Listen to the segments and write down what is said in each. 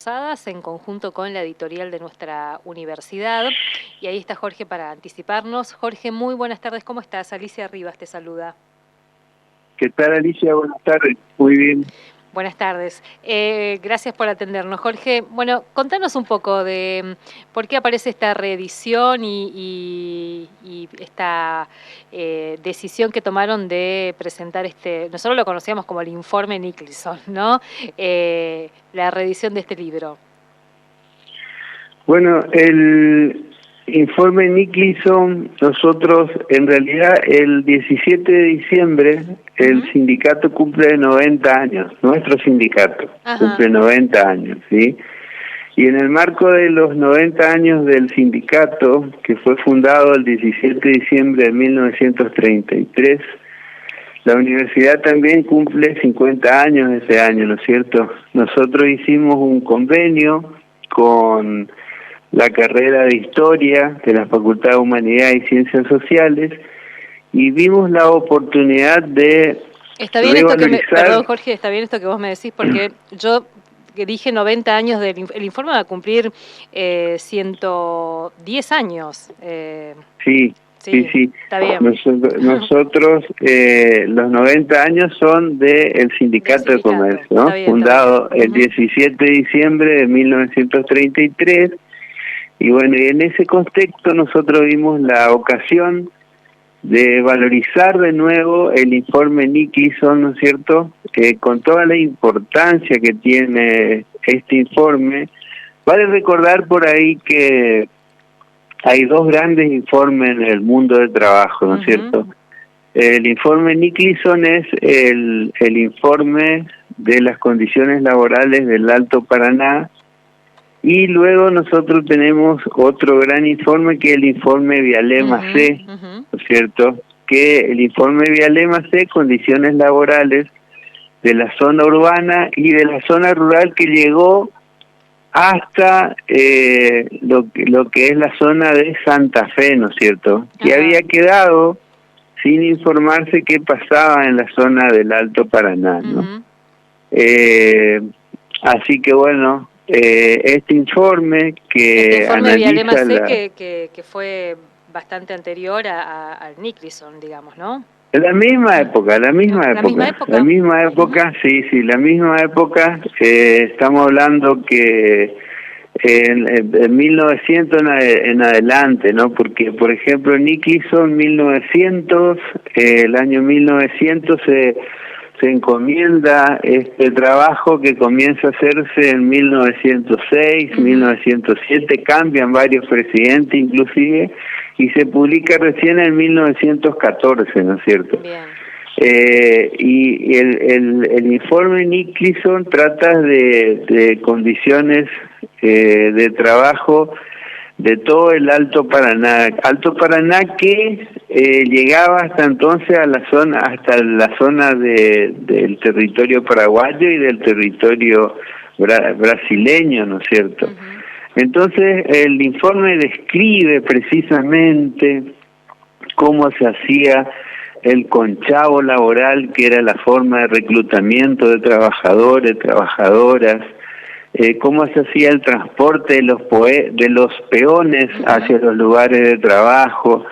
En conjunto con la editorial de nuestra universidad. Y ahí está Jorge para anticiparnos. Jorge, muy buenas tardes, ¿cómo estás? Alicia Rivas te saluda. ¿Qué tal, Alicia? Buenas tardes. Muy bien. Buenas tardes. Gracias por atendernos. Jorge, bueno, contanos un poco de por qué aparece esta reedición y esta decisión que tomaron de presentar nosotros lo conocíamos como el informe Nicholson, ¿no? La reedición de este libro. Bueno, el informe Nicholson, nosotros en realidad el 17 de diciembre el sindicato cumple 90 años, nuestro sindicato cumple 90 años, ¿sí? Y en el marco de los 90 años del sindicato, que fue fundado el 17 de diciembre de 1933, la universidad también cumple 50 años ese año, ¿no es cierto? Nosotros hicimos un convenio con la carrera de Historia de la Facultad de Humanidades y Ciencias Sociales y vimos la oportunidad de Está bien perdón, Jorge, está bien esto que vos me decís, porque yo que dije 90 años el informe va a cumplir 110 años. Sí. Está bien. Nosotros los 90 años son del Sindicato de Comercio, ¿no? Fundado el 17 de diciembre de 1933. Y bueno, y en ese contexto nosotros vimos la ocasión de valorizar de nuevo el informe Nicholson, ¿no es cierto? Con toda la importancia que tiene este informe. Vale recordar por ahí que hay dos grandes informes en el mundo del trabajo, ¿no es cierto? El informe Nicholson es el informe de las condiciones laborales del Alto Paraná, y luego nosotros tenemos otro gran informe que es el informe Vialema-C, ¿no es cierto? Que el informe Vialema-C, condiciones laborales de la zona urbana y de la zona rural, que llegó hasta lo que es la zona de Santa Fe, ¿no es cierto? Que había quedado sin informarse qué pasaba en la zona del Alto Paraná, ¿no? Así que bueno, este informe que analiza que fue bastante anterior al Nicholson, digamos, ¿no? La misma época, sí, la misma época. Estamos hablando que en 1900 en adelante, ¿no? Porque, por ejemplo, Nicholson 1900, el año 1900 se encomienda este trabajo que comienza a hacerse en 1906, 1907, cambian varios presidentes inclusive, y se publica recién en 1914, ¿no es cierto? Y el informe Nicholson trata de condiciones de trabajo de todo el Alto Paraná que llegaba hasta entonces a hasta la zona del territorio paraguayo y del territorio brasileño, ¿no es cierto? Entonces el informe describe precisamente cómo se hacía el conchavo laboral, que era la forma de reclutamiento de trabajadores, trabajadoras, cómo se hacía el transporte de los peones hacia los lugares de trabajo,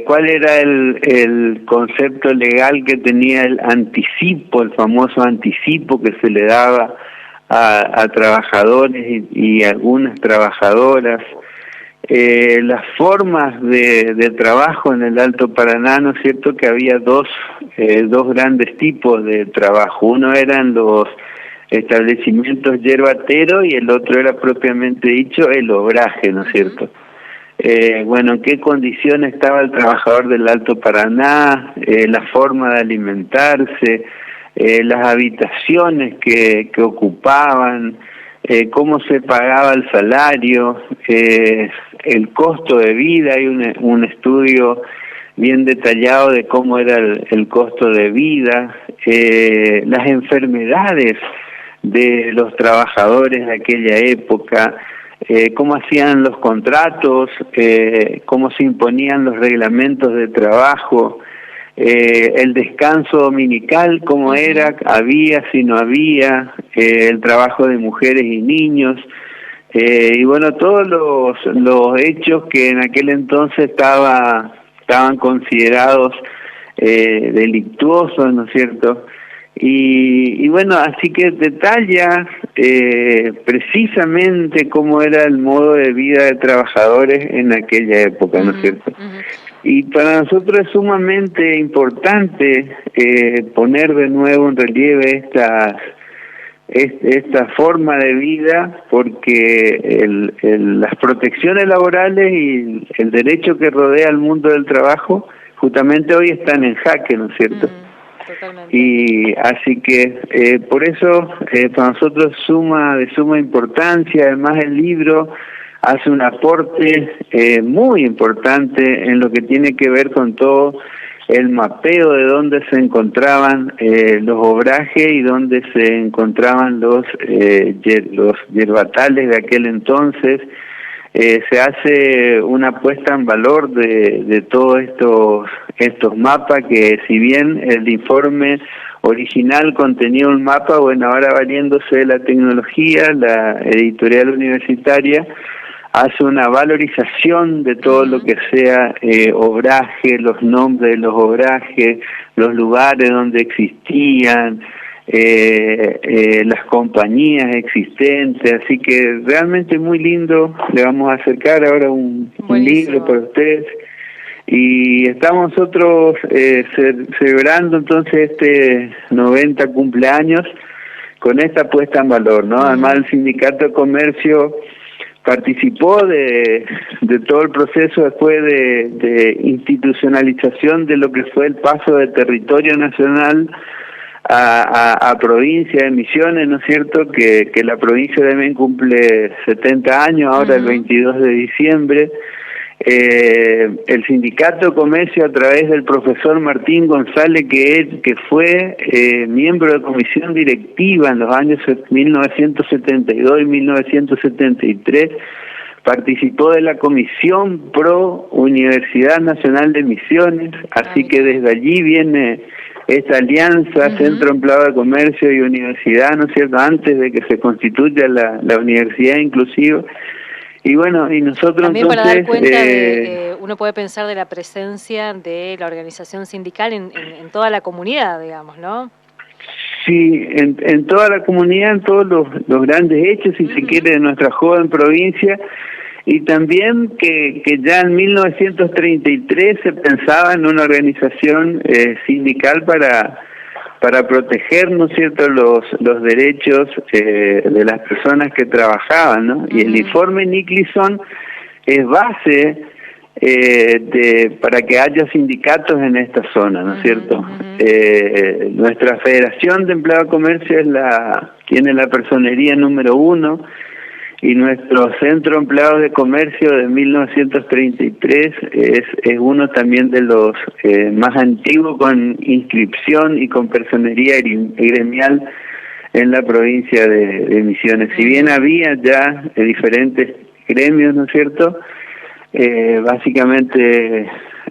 cuál era el concepto legal que tenía el anticipo, el famoso anticipo que se le daba a trabajadores y algunas trabajadoras, las formas de trabajo en el Alto Paraná, ¿no es cierto? Que había dos grandes tipos de trabajo. Uno eran los establecimientos yerbateros y el otro era propiamente dicho el obraje, ¿no es cierto? Bueno, en qué condiciones estaba el trabajador del Alto Paraná, la forma de alimentarse, las habitaciones que ocupaban, cómo se pagaba el salario, el costo de vida. Hay un estudio bien detallado de cómo era el costo de vida, las enfermedades de los trabajadores de aquella época, cómo hacían los contratos, cómo se imponían los reglamentos de trabajo, el descanso dominical, cómo era, había, si no había, el trabajo de mujeres y niños, y bueno, todos los hechos que en aquel entonces estaban considerados delictuosos, ¿no es cierto? Y bueno, así que detalla precisamente cómo era el modo de vida de trabajadores en aquella época, ¿no es cierto? Y para nosotros es sumamente importante poner de nuevo en relieve esta forma de vida, porque las protecciones laborales y el derecho que rodea al mundo del trabajo justamente hoy están en jaque, ¿no es cierto? Totalmente. Y así que por eso para nosotros de suma importancia. Además el libro hace un aporte muy importante en lo que tiene que ver con todo el mapeo de dónde se encontraban los obrajes y dónde se encontraban los yerbatales de aquel entonces. Se hace una puesta en valor de todos estos mapas, que si bien el informe original contenía un mapa, bueno, ahora valiéndose de la tecnología, la editorial universitaria hace una valorización de todo lo que sea obraje, los nombres de los obrajes, los lugares donde existían, las compañías existentes, así que realmente muy lindo. Le vamos a acercar ahora un libro para ustedes, y estamos nosotros celebrando entonces este 90 cumpleaños con esta puesta en valor, ¿no? Además el Sindicato de Comercio participó de todo el proceso después de institucionalización de lo que fue el paso de territorio nacional a provincia de Misiones, ¿no es cierto? Que la provincia también cumple 70 años, ahora el 22 de diciembre. El Sindicato de Comercio, a través del profesor Martín González, que fue miembro de comisión directiva en los años 1972 y 1973, participó de la Comisión Pro Universidad Nacional de Misiones, así que desde allí viene esta alianza Centro Empleado de Comercio y Universidad, ¿no es cierto?, antes de que se constituya la universidad inclusiva. Y bueno, y nosotros también entonces, para dar cuenta uno puede pensar de la presencia de la organización sindical en toda la comunidad, digamos, ¿no? Sí, en toda la comunidad, en todos los grandes hechos, si se quiere, de nuestra joven provincia, y también que ya en 1933 se pensaba en una organización sindical para proteger, ¿no es cierto?, los derechos de las personas que trabajaban, ¿no? Y el informe Nicholson es base para que haya sindicatos en esta zona, ¿no es cierto? Nuestra Federación de Empleado de Comercio tiene la personería número 1, y nuestro Centro de Empleados de Comercio de 1933 es uno también de los más antiguos, con inscripción y con personería gremial en la provincia de Misiones. Si bien había ya diferentes gremios, ¿no es cierto?, básicamente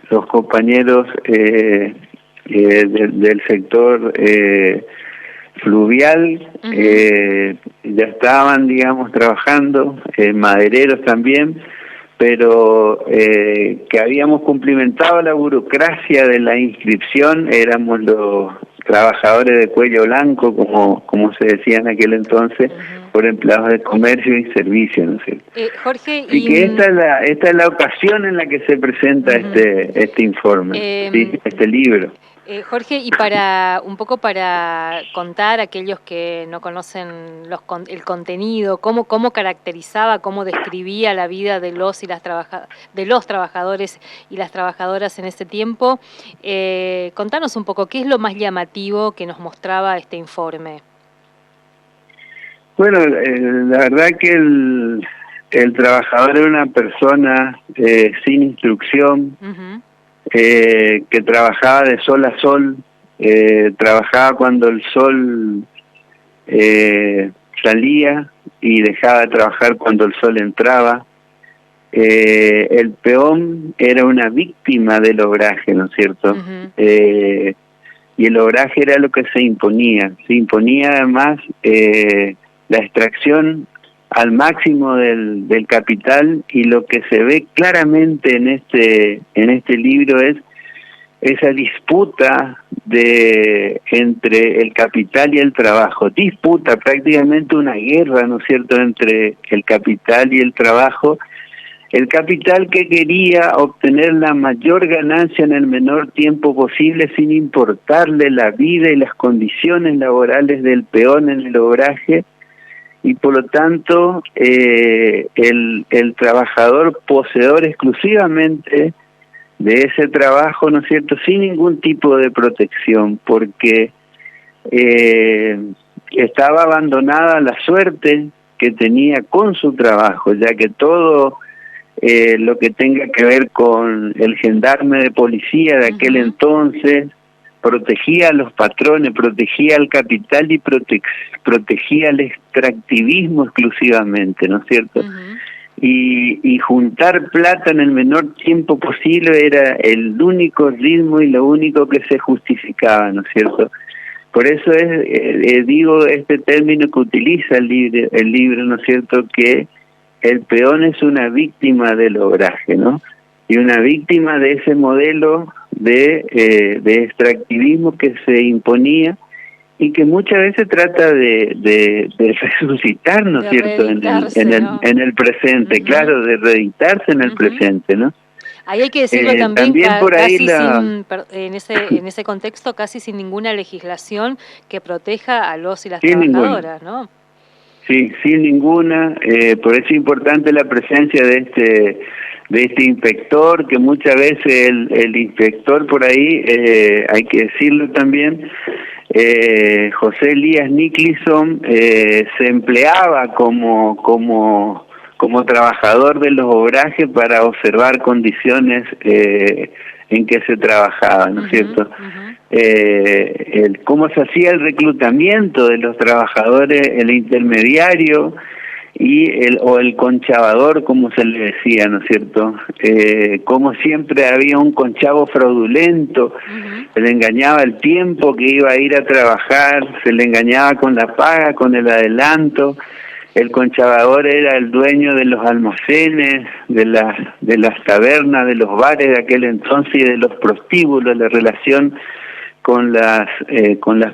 los compañeros del sector fluvial ya estaban, digamos, trabajando, madereros también, pero que habíamos cumplimentado la burocracia de la inscripción, éramos los trabajadores de cuello blanco, como se decía en aquel entonces, por empleados de comercio y servicio, ¿no es cierto? Jorge, y que esta es la ocasión en la que se presenta este informe, ¿sí? Este libro. Jorge, y para contar a aquellos que no conocen el contenido, cómo caracterizaba, cómo describía la vida de los trabajadores y las trabajadoras en ese tiempo, contanos un poco, ¿qué es lo más llamativo que nos mostraba este informe? Bueno, la verdad que el trabajador era una persona sin instrucción, que trabajaba de sol a sol, trabajaba cuando el sol salía y dejaba de trabajar cuando el sol entraba, el peón era una víctima del obraje, ¿no es cierto? Y el obraje era lo que se imponía además la extracción al máximo del capital, y lo que se ve claramente en este libro es esa disputa entre el capital y el trabajo, prácticamente una guerra, ¿no es cierto?, entre el capital y el trabajo. El capital que quería obtener la mayor ganancia en el menor tiempo posible, sin importarle la vida y las condiciones laborales del peón en el obraje, y por lo tanto el trabajador poseedor exclusivamente de ese trabajo, ¿no es cierto?, sin ningún tipo de protección, porque estaba abandonada la suerte que tenía con su trabajo, ya que todo lo que tenga que ver con el gendarme de policía de aquel entonces protegía a los patrones, protegía al capital y protegía el extractivismo exclusivamente, ¿no es cierto? Y juntar plata en el menor tiempo posible era el único ritmo y lo único que se justificaba, ¿no es cierto? Por eso digo este término que utiliza el libro, ¿no es cierto?, que el peón es una víctima del obraje, ¿no? Y una víctima de ese modelo de extractivismo que se imponía y que muchas veces trata de resucitar, ¿no es cierto?, en el presente, claro, de reeditarse en el presente, ¿no? Ahí hay que decirlo también por ahí en ese contexto, casi sin ninguna legislación que proteja a los y las trabajadoras, ¿no? Sí, sin ninguna. Por eso es importante la presencia de este inspector, que muchas veces el inspector por ahí, hay que decirlo también, José Elías Nicholson, se empleaba como trabajador de los obrajes para observar condiciones en que se trabajaba, ¿no es cierto? Cómo se hacía el reclutamiento de los trabajadores, el intermediario o el conchavador, como se le decía, ¿no es cierto? Como siempre había un conchavo fraudulento, se le engañaba el tiempo que iba a ir a trabajar, se le engañaba con la paga, con el adelanto. El conchavador era el dueño de los almacenes, de las tabernas, de los bares de aquel entonces y de los prostíbulos. La relación con las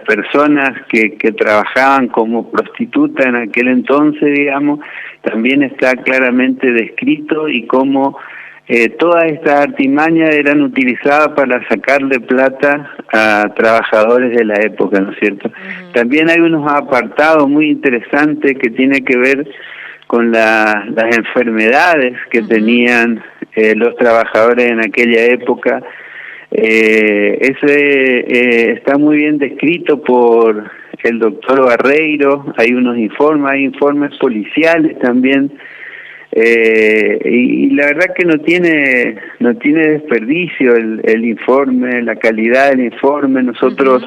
personas que trabajaban como prostituta en aquel entonces, digamos, también está claramente descrito, y cómo todas estas artimañas eran utilizadas para sacarle plata a trabajadores de la época, ¿no es cierto? También hay unos apartados muy interesantes que tienen que ver con las enfermedades que tenían los trabajadores en aquella época. Está muy bien descrito por el doctor Barreiro. Hay informes policiales también, y la verdad que no tiene desperdicio el informe, la calidad del informe. Nosotros,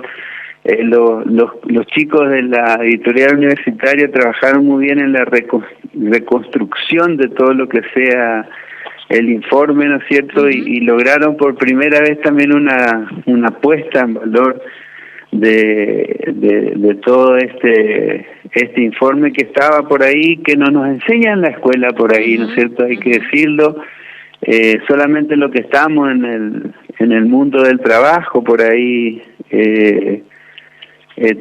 los chicos de la editorial universitaria, trabajaron muy bien en la reconstrucción de todo lo que sea el informe, ¿no es cierto? Y lograron por primera vez también una puesta en valor de todo este informe que estaba por ahí, que no nos enseña en la escuela por ahí, ¿no es cierto? Hay que decirlo. Solamente lo que estamos en el mundo del trabajo por ahí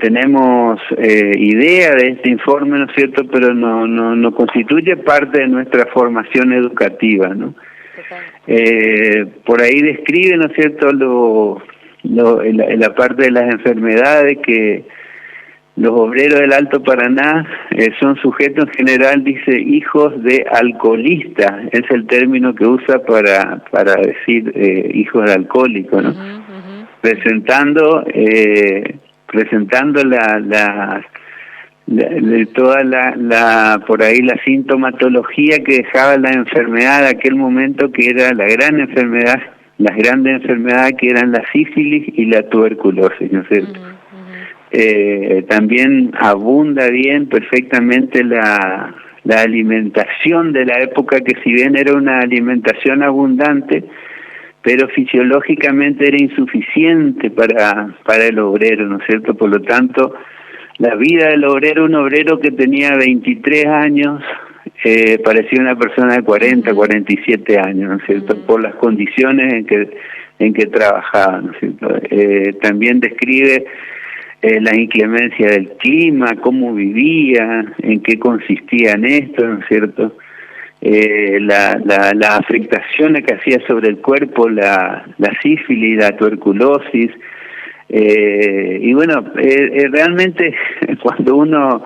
tenemos idea de este informe, ¿no es cierto?, pero no constituye parte de nuestra formación educativa, ¿no? Por ahí describe, ¿no es cierto?, en la parte de las enfermedades, que los obreros del Alto Paraná son sujetos en general, dice, hijos de alcoholistas, es el término que usa para decir hijos de alcohólicos, ¿no? Presentando toda por ahí la sintomatología que dejaba la enfermedad de aquel momento, que era la gran enfermedad, las grandes enfermedades que eran la sífilis y la tuberculosis, ¿no es cierto? También abunda bien perfectamente la la alimentación de la época, que si bien era una alimentación abundante, pero fisiológicamente era insuficiente para el obrero, ¿no es cierto? Por lo tanto, la vida del obrero, un obrero que tenía 23 años, parecía una persona de 40, 47 años, ¿no es cierto? Por las condiciones en que trabajaba, ¿no es cierto? También describe la inclemencia del clima, cómo vivía, en qué consistía en esto, ¿no es cierto? Las afectaciones que hacía sobre el cuerpo, la sífilis, la tuberculosis, y bueno, realmente cuando uno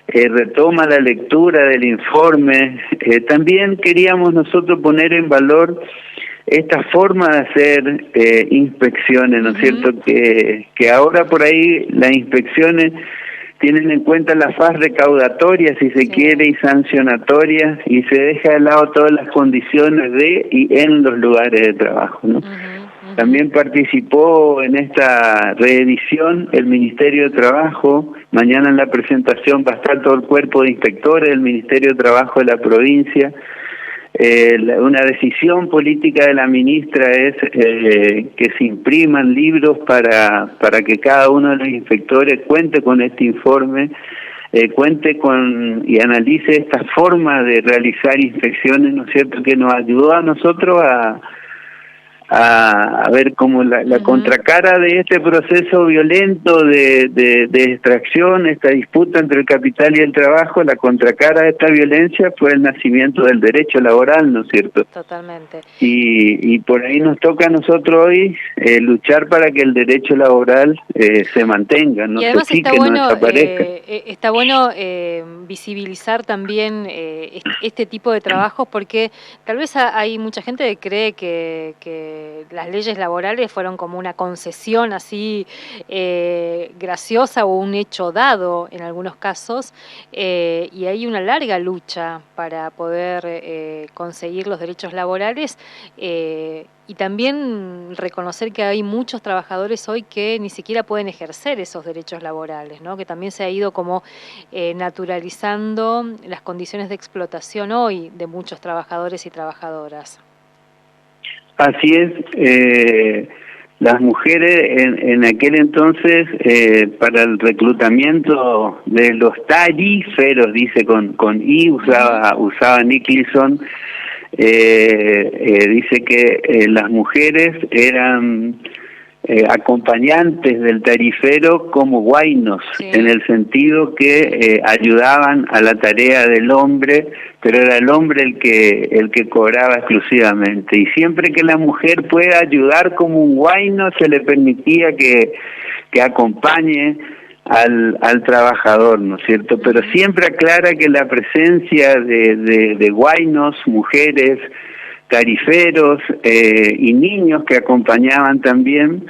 retoma la lectura del informe, también queríamos nosotros poner en valor esta forma de hacer inspecciones, ¿no es cierto? Que ahora por ahí las inspecciones tienen en cuenta la faz recaudatoria, si se quiere, y sancionatoria, y se deja de lado todas las condiciones de y en los lugares de trabajo, ¿no? También participó en esta reedición el Ministerio de Trabajo. Mañana en la presentación va a estar todo el cuerpo de inspectores del Ministerio de Trabajo de la provincia. Una decisión política de la ministra es que se impriman libros para que cada uno de los inspectores cuente con este informe, cuente con y analice esta forma de realizar inspecciones, ¿no es cierto?, que nos ayudó a nosotros a ver cómo la contracara de este proceso violento de extracción, esta disputa entre el capital y el trabajo, la contracara de esta violencia fue el nacimiento del derecho laboral, ¿no es cierto? Totalmente. Y por ahí nos toca a nosotros hoy luchar para que el derecho laboral se mantenga, no se chique, no desaparezca. Está bueno visibilizar también este tipo de trabajos, porque tal vez hay mucha gente que cree que las leyes laborales fueron como una concesión así graciosa o un hecho dado en algunos casos, y hay una larga lucha para poder conseguir los derechos laborales, y también reconocer que hay muchos trabajadores hoy que ni siquiera pueden ejercer esos derechos laborales, ¿no? Que también se ha ido como naturalizando las condiciones de explotación hoy de muchos trabajadores y trabajadoras. Así es, las mujeres en aquel entonces, para el reclutamiento de los taríferos, dice con I, usaba Nicholson, dice que las mujeres eran acompañantes del tarifero como guainos, en el sentido que ayudaban a la tarea del hombre, pero era el hombre el que cobraba exclusivamente. Y siempre que la mujer pueda ayudar como un guaino, se le permitía que acompañe al trabajador, ¿no es cierto? Pero siempre aclara que la presencia de guainos, mujeres, tariferos y niños que acompañaban también,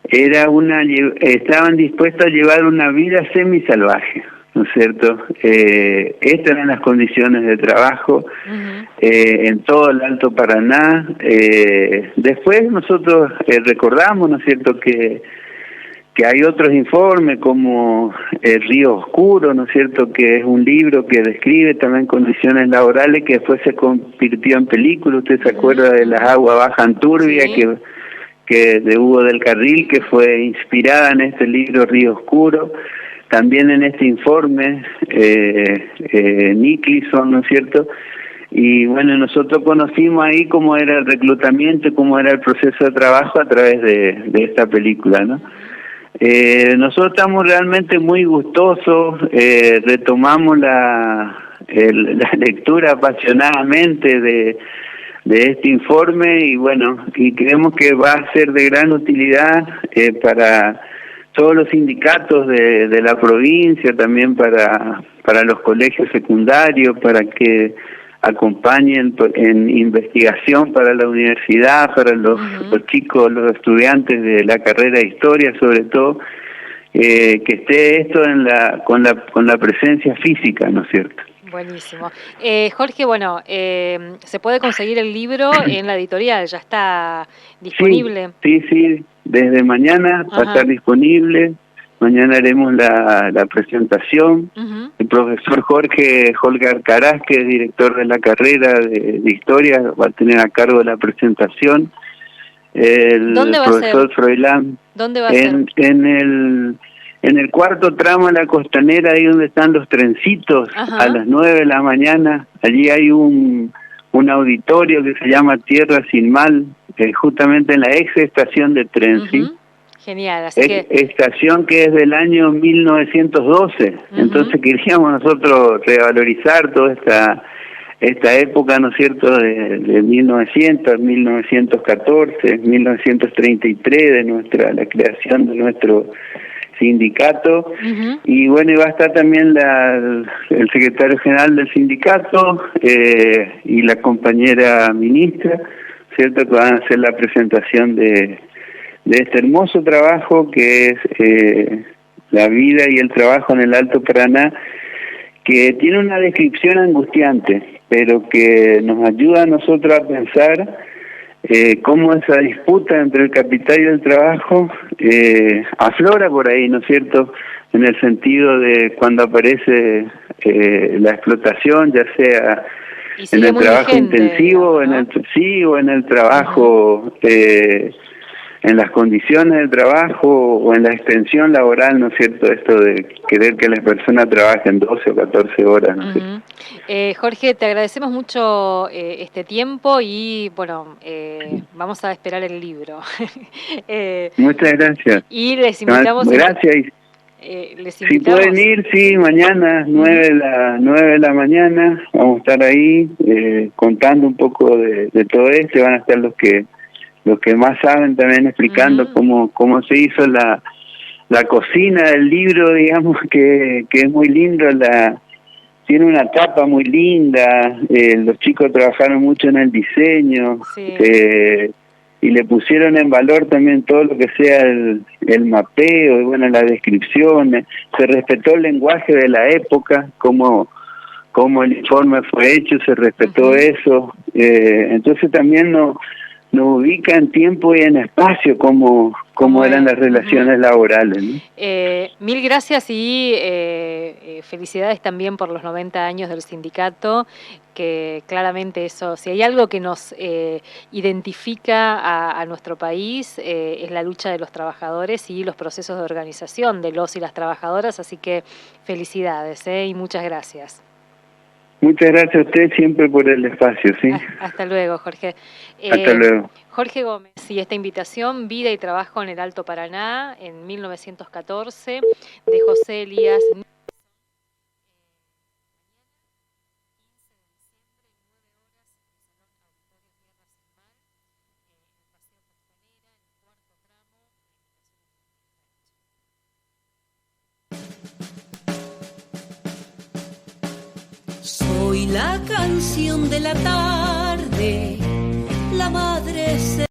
estaban dispuestos a llevar una vida semisalvaje, ¿no es cierto? Estas eran las condiciones de trabajo en todo el Alto Paraná. Después nosotros recordamos, ¿no es cierto?, que hay otros informes como Río Oscuro, ¿no es cierto?, que es un libro que describe también condiciones laborales, que después se convirtió en película. Usted se acuerda de Las aguas bajan turbia, que de Hugo del Carril, que fue inspirada en este libro Río Oscuro. También en este informe Nicholson, ¿no es cierto? Y bueno, nosotros conocimos ahí cómo era el reclutamiento, cómo era el proceso de trabajo a través de esta película, ¿no? Nosotros estamos realmente muy gustosos, retomamos la lectura apasionadamente de este informe, y bueno, y creemos que va a ser de gran utilidad para todos los sindicatos de la provincia, también para los colegios secundarios, para que acompañen en investigación para la universidad, para los chicos, los estudiantes de la carrera de historia, sobre todo, que esté esto con la presencia física, ¿no es cierto? Buenísimo. Jorge, bueno, se puede conseguir el libro en la editorial, ya está disponible. Sí, desde mañana va a estar disponible. Mañana haremos la presentación. El profesor Jorge Alcaraz, que es director de la carrera de Historia, va a tener a cargo de la presentación. El profesor Froilán. ¿Dónde va a ser? En el cuarto tramo de la Costanera, ahí donde están los trencitos, a las 9 de la mañana. Allí hay un auditorio que se llama Tierra Sin Mal, justamente en la ex estación de tren, ¿sí? Genial, así que... Estación que es del año 1912, entonces queríamos nosotros revalorizar toda esta época, ¿no es cierto?, de 1900, 1914, 1933, la creación de nuestro sindicato, y bueno, y va a estar también el secretario general del sindicato y la compañera ministra, ¿cierto?, que van a hacer la presentación de este hermoso trabajo que es la vida y el trabajo en el Alto Paraná, que tiene una descripción angustiante, pero que nos ayuda a nosotros a pensar cómo esa disputa entre el capital y el trabajo aflora por ahí, ¿no es cierto?, en el sentido de cuando aparece la explotación, ya sea en el trabajo intensivo, ¿no?, o en el trabajo... en las condiciones del trabajo o en la extensión laboral, ¿no es cierto?, esto de querer que las personas trabajen 12 o 14 horas, ¿no es cierto? Jorge, te agradecemos mucho este tiempo y, bueno, vamos a esperar el libro. Muchas gracias. Y les invitamos... Gracias. Si pueden ir, sí, mañana, 9 de la mañana, vamos a estar ahí contando un poco de todo esto, van a estar los que más saben también explicando cómo se hizo la cocina del libro, digamos, que es muy lindo, tiene una tapa muy linda, los chicos trabajaron mucho en el diseño, y le pusieron en valor también todo lo que sea el mapeo, y bueno, las descripciones, se respetó el lenguaje de la época, como el informe fue hecho, se respetó eso, entonces también nos ubica en tiempo y en espacio como eran las relaciones laborales, ¿no? Mil gracias y felicidades también por los 90 años del sindicato, que claramente eso, si hay algo que nos identifica a nuestro país, es la lucha de los trabajadores y los procesos de organización de los y las trabajadoras, así que felicidades y muchas gracias. Muchas gracias a usted siempre por el espacio, ¿sí? Hasta luego, Jorge. Hasta luego. Jorge Gómez, y esta invitación, Vida y Trabajo en el Alto Paraná, en 1914, de José Elías. Soy la canción de la tarde, la madre se